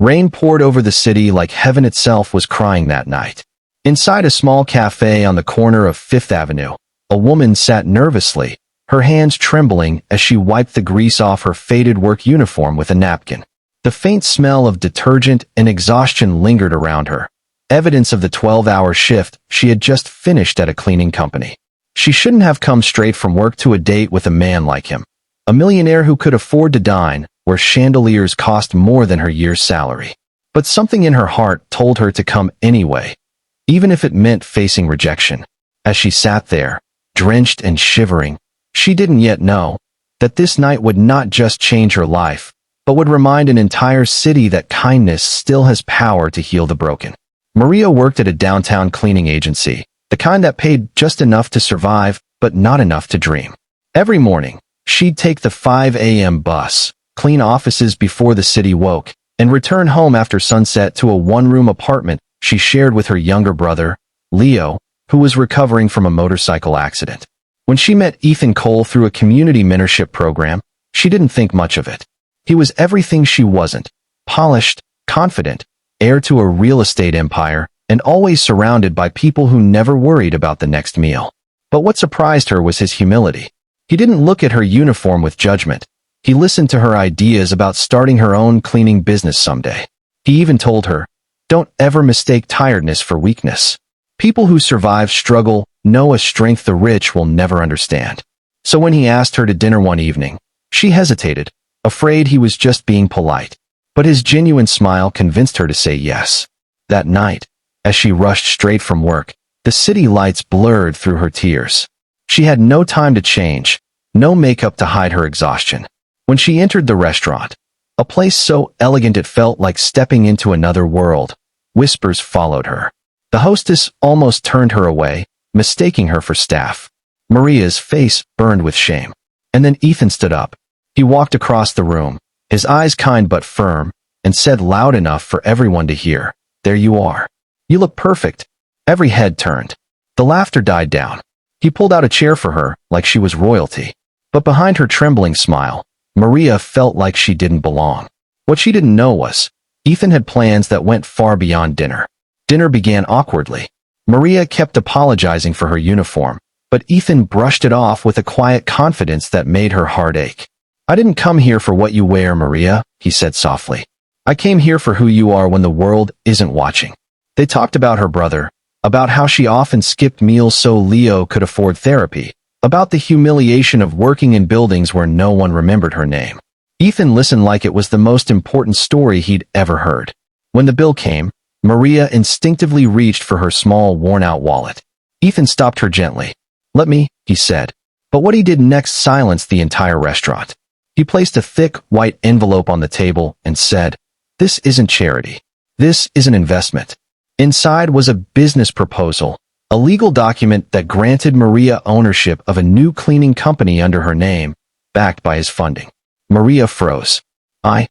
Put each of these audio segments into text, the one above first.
Rain poured over the city like heaven itself was crying that night. Inside a small cafe on the corner of Fifth Avenue, a woman sat nervously, her hands trembling as she wiped the grease off her faded work uniform with a napkin. The faint smell of detergent and exhaustion lingered around her, evidence of the 12-hour shift she had just finished at a cleaning company. She shouldn't have come straight from work to a date with a man like him, a millionaire who could afford to dine where chandeliers cost more than her year's salary. But something in her heart told her to come anyway, even if it meant facing rejection. As she sat there, drenched and shivering, she didn't yet know that this night would not just change her life, but would remind an entire city that kindness still has power to heal the broken. Maria worked at a downtown cleaning agency, the kind that paid just enough to survive, but not enough to dream. Every morning, she'd take the 5 a.m. bus, clean offices before the city woke, and return home after sunset to a one-room apartment she shared with her younger brother, Leo, who was recovering from a motorcycle accident. When she met Ethan Cole through a community mentorship program, she didn't think much of it. He was everything she wasn't: polished, confident, heir to a real estate empire, and always surrounded by people who never worried about the next meal. But what surprised her was his humility. He didn't look at her uniform with judgment. He listened to her ideas about starting her own cleaning business someday. He even told her, "Don't ever mistake tiredness for weakness. People who survive struggle know a strength the rich will never understand." So when he asked her to dinner one evening, she hesitated, afraid he was just being polite. But his genuine smile convinced her to say yes. That night, as she rushed straight from work, the city lights blurred through her tears. She had no time to change, no makeup to hide her exhaustion. When she entered the restaurant, a place so elegant it felt like stepping into another world, whispers followed her. The hostess almost turned her away, mistaking her for staff. Maria's face burned with shame. And then Ethan stood up. He walked across the room, his eyes kind but firm, and said loud enough for everyone to hear, "There you are. You look perfect." Every head turned. The laughter died down. He pulled out a chair for her, like she was royalty. But behind her trembling smile, Maria felt like she didn't belong. What she didn't know was, Ethan had plans that went far beyond dinner. Dinner began awkwardly. Maria kept apologizing for her uniform, but Ethan brushed it off with a quiet confidence that made her heart ache. "I didn't come here for what you wear, Maria," he said softly. "I came here for who you are when the world isn't watching." They talked about her brother, about how she often skipped meals so Leo could afford therapy, about the humiliation of working in buildings where no one remembered her name. Ethan listened like it was the most important story he'd ever heard. When the bill came, Maria instinctively reached for her small, worn-out wallet. Ethan stopped her gently. "Let me," he said. But what he did next silenced the entire restaurant. He placed a thick, white envelope on the table and said, "This isn't charity. This is an investment." Inside was a business proposal, a legal document that granted Maria ownership of a new cleaning company under her name, backed by his funding. Maria froze. I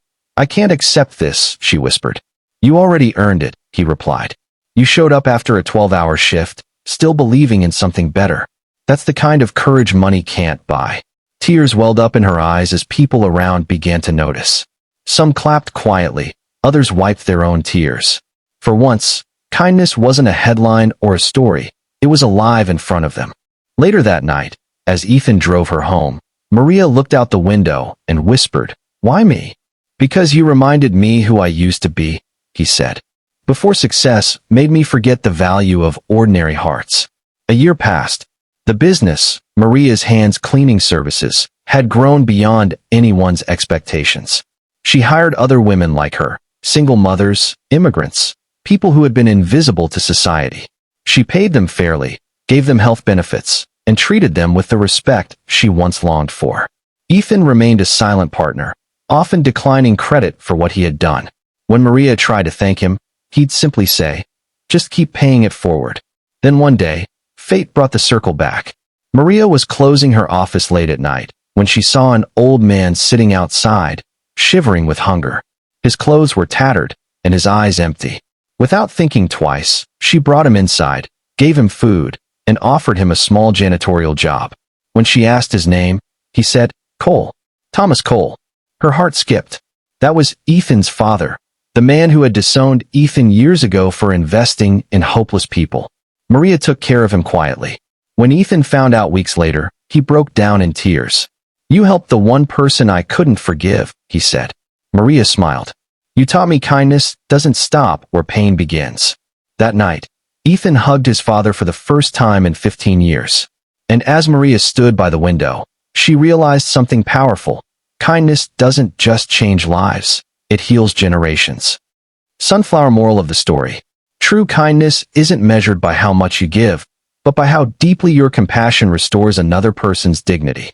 can't accept this," she whispered. "You already earned it," he replied. "You showed up after a 12-hour shift, still believing in something better. That's the kind of courage money can't buy." Tears welled up in her eyes as people around began to notice. Some clapped quietly, others wiped their own tears. For once, kindness wasn't a headline or a story, it was alive in front of them. Later that night, as Ethan drove her home, Maria looked out the window and whispered, "Why me?" "Because you reminded me who I used to be," he said. "Before success made me forget the value of ordinary hearts." A year passed. The business, Maria's hands cleaning services, had grown beyond anyone's expectations. She hired other women like her, single mothers, immigrants, people who had been invisible to society. She paid them fairly, gave them health benefits, and treated them with the respect she once longed for. Ethan remained a silent partner, often declining credit for what he had done. When Maria tried to thank him, he'd simply say, "Just keep paying it forward." Then one day, fate brought the circle back. Maria was closing her office late at night when she saw an old man sitting outside, shivering with hunger. His clothes were tattered, and his eyes empty. Without thinking twice, she brought him inside, gave him food, and offered him a small janitorial job. When she asked his name, he said, "Cole. Thomas Cole." Her heart skipped. That was Ethan's father, the man who had disowned Ethan years ago for investing in hopeless people. Maria took care of him quietly. When Ethan found out weeks later, he broke down in tears. "You helped the one person I couldn't forgive," he said. Maria smiled. "You taught me kindness doesn't stop where pain begins." That night, Ethan hugged his father for the first time in 15 years. And as Maria stood by the window, she realized something powerful. Kindness doesn't just change lives, it heals generations. Sunflower moral of the story. True kindness isn't measured by how much you give, but by how deeply your compassion restores another person's dignity.